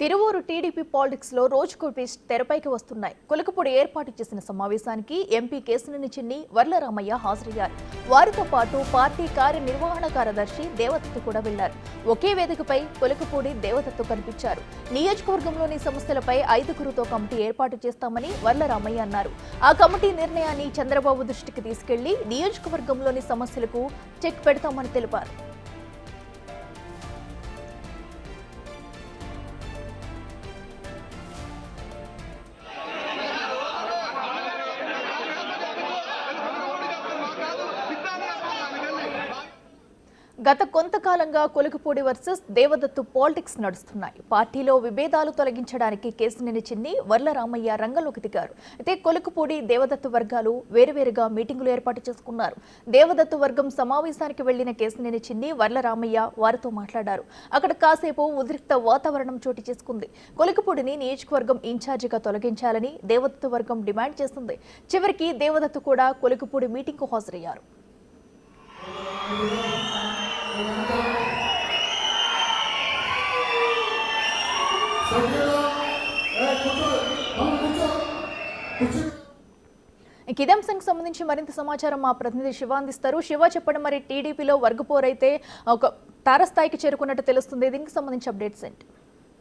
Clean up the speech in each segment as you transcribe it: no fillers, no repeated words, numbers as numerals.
Tiruvuru TDP politics లో రోజుకు twist తెరపైకి వస్తున్నాయి. కొలకపూడి ఏర్పాటు చేసిన సమావేశానికి ఎంపీ కేశినేని చిన్ని, వర్లరామయ్య హాజరయ్యారు. వారితో పాటు పార్టీ కార్యనిర్వహణ కార్యదర్శి దేవదత్తు కూడా వెళ్లారు. ఒకే వేదికపై కొలకపూడి దేవదత్తు కనిపించారు. నియోజకవర్గంలోని సమస్యలపై 5గురుతో కమిటీ ఏర్పాటు చేస్తామని వర్లరామయ్య అన్నారు. ఆ కమిటీ నిర్ణయాన్ని చంద్రబాబు దృష్టికి తీసుకెళ్లి నియోజకవర్గంలోని సమస్యలకు చెక్ పెడతామని తెలిపారు. గత కొంతకాలంగా కొలకపూడి వర్సెస్ దేవదత్తు పాలిటిక్స్ నడుస్తున్నాయి. పార్టీలో విభేదాలు తొలగించడానికి కేశినేని చిన్ని, వర్లరామయ్య రంగంలోకి దిగారు. అయితే కొలకపూడి దేవదత్తు వర్గాలు వేరువేరుగా మీటింగులు ఏర్పాటు చేసుకున్నారు. దేవదత్తు వర్గం సమావేశానికి వెళ్లిన కేశినేని చిన్ని, వర్లరామయ్య వారితో మాట్లాడారు. అక్కడ కాసేపు ఉద్రిక్త వాతావరణం చోటు చేసుకుంది. కొలకపూడిని నియోజకవర్గం ఇన్ఛార్జిగా తొలగించాలని దేవదత్తు వర్గం డిమాండ్ చేసింది. చివరికి దేవదత్తు కూడా కొలకపూడి మీటింగ్కు హాజరయ్యారు. ఇదే అంశానికి సంబంధించి మరింత సమాచారం మా ప్రతినిధి శివ అందిస్తారు. శివ, చెప్పండి, మరి టీడీపీలో వర్గపోరైతే ఒక తారస్థాయికి చేరుకున్నట్టు తెలుస్తుంది. దీనికి సంబంధించి అప్డేట్స్ ఏంటి?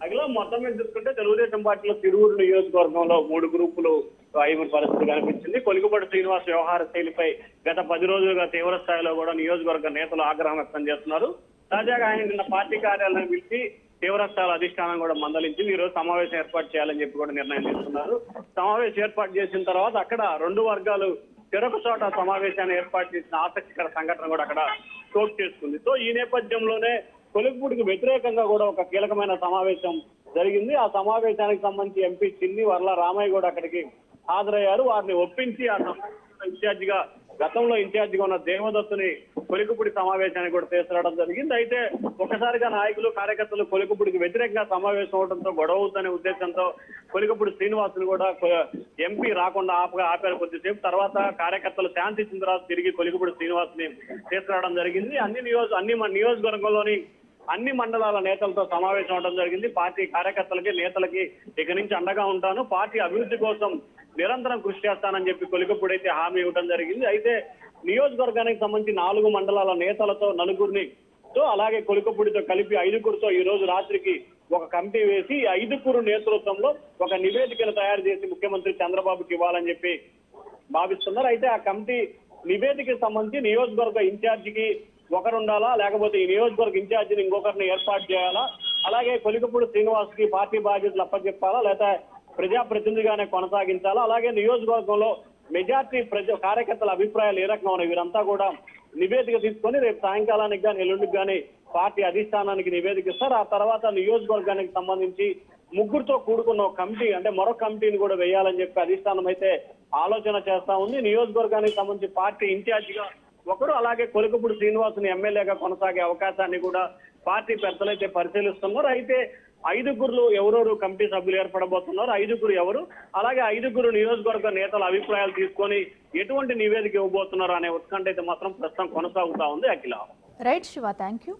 అదిలో మొత్తం మీద చూసుకుంటే తెలుగుదేశం పార్టీలో తిరువూరు నియోజకవర్గంలో 3 గ్రూపులు అయిన పరిస్థితి కనిపించింది. కొలికపూడి శ్రీనివాస్ వ్యవహార శైలిపై గత 10 రోజులుగా తీవ్ర స్థాయిలో కూడా నియోజకవర్గ నేతలు ఆగ్రహం వ్యక్తం చేస్తున్నారు. తాజాగా ఆయన నిన్న పార్టీ కార్యాలయాన్ని పిలిచి తీవ్ర స్థాయిలో అధిష్టానం కూడా మందలించి ఈ రోజు సమావేశం ఏర్పాటు చేయాలని చెప్పి కూడా నిర్ణయం తీసుకున్నారు. సమావేశం ఏర్పాటు చేసిన తర్వాత అక్కడ 2 వర్గాలు చెరొక చోట సమావేశాన్ని ఏర్పాటు చేసిన ఆసక్తికర సంఘటన కూడా అక్కడ చోటు చేసుకుంది. సో ఈ నేపథ్యంలోనే కొలికపూడికి వ్యతిరేకంగా కూడా ఒక కీలకమైన సమావేశం జరిగింది. ఆ సమావేశానికి సంబంధించి ఎంపీ చిన్ని, వర్లరామయ్య కూడా అక్కడికి హాజరయ్యారు. వారిని ఒప్పించి ఆ ఇన్ఛార్జిగా గతంలో ఇన్ఛార్జిగా ఉన్న దేవదత్తుని కొలికపూడి సమావేశానికి కూడా తీసుకురావడం జరిగింది. అయితే ఒకసారిగా నాయకులు, కార్యకర్తలు కొలికపూడికి వ్యతిరేకంగా సమావేశం అవడంతో గొడవ అవుతుందనే ఉద్దేశంతో కొలికపూడి శ్రీనివాసులు కూడా ఎంపీ రాకుండా ఆపారు కొద్దిసేపు. తర్వాత కార్యకర్తలు శాంతి ఇచ్చిన తర్వాత తిరిగి కొలికపూడి శ్రీనివాసుని తీసుకురావడం జరిగింది. అన్ని నియోజకవర్గంలోని అన్ని మండలాల నేతలతో సమావేశం అవడం జరిగింది. పార్టీ కార్యకర్తలకి, నేతలకి ఇక నుంచి అండగా ఉంటాను, పార్టీ అభివృద్ధి కోసం నిరంతరం కృషి చేస్తానని చెప్పి కొలికపూడి అయితే హామీ ఇవ్వడం జరిగింది. అయితే నియోజకవర్గానికి సంబంధించి 4 మండలాల నేతలతో 4గురిని అలాగే కొలికపూడితో కలిపి 5గురితో ఈ రోజు రాత్రికి ఒక కమిటీ వేసి 5గురు నేతృత్వంలో ఒక నివేదికను తయారు చేసి ముఖ్యమంత్రి చంద్రబాబుకి ఇవ్వాలని చెప్పి భావిస్తున్నారు. అయితే ఆ కమిటీ నివేదికకి సంబంధించి నియోజకవర్గ ఇన్ఛార్జికి ఒకరు ఉండాలా, లేకపోతే ఈ నియోజకవర్గ ఇన్ఛార్జిని ఇంకొకరిని ఏర్పాటు చేయాలా, అలాగే కొలికపూడి శ్రీనివాస్ కి పార్టీ బాధ్యతలు అప్పచెప్పాలా, లేదా ప్రజాప్రతినిధిగానే కొనసాగించాలా, అలాగే నియోజకవర్గంలో మెజార్టీ కార్యకర్తల అభిప్రాయాలు ఏ రకంగా ఉన్నాయి, వీరంతా కూడా నివేదిక తీసుకొని రేపు సాయంకాలానికి కానీ ఎల్లుండికి కానీ పార్టీ అధిష్టానానికి నివేదిక ఇస్తారు. ఆ తర్వాత నియోజకవర్గానికి సంబంధించి 3గురితో కూడుకున్న ఒక కమిటీ, అంటే మరొక కమిటీని కూడా వేయాలని చెప్పి అధిష్టానం అయితే ఆలోచన చేస్తా ఉంది. నియోజకవర్గానికి సంబంధించి పార్టీ ఇన్ఛార్జిగా ఒకరు, అలాగే కొలికపూడి శ్రీనివాసుని ఎమ్మెల్యేగా కొనసాగే అవకాశాన్ని కూడా పార్టీ పెద్దలైతే పరిశీలిస్తున్నారు. అయితే 5గురులు ఎవరెవరు కమిటీ సభ్యులు ఏర్పడబోతున్నారు, 5గురు ఎవరు, అలాగే 5గురు నియోజకవర్గ నేతల అభిప్రాయాలు తీసుకొని ఎటువంటి నివేదిక ఇవ్వబోతున్నారు అనే ఉత్కంఠ అయితే మాత్రం ప్రస్తుతం కొనసాగుతా ఉంది. Akhila. Right Shiva, thank you.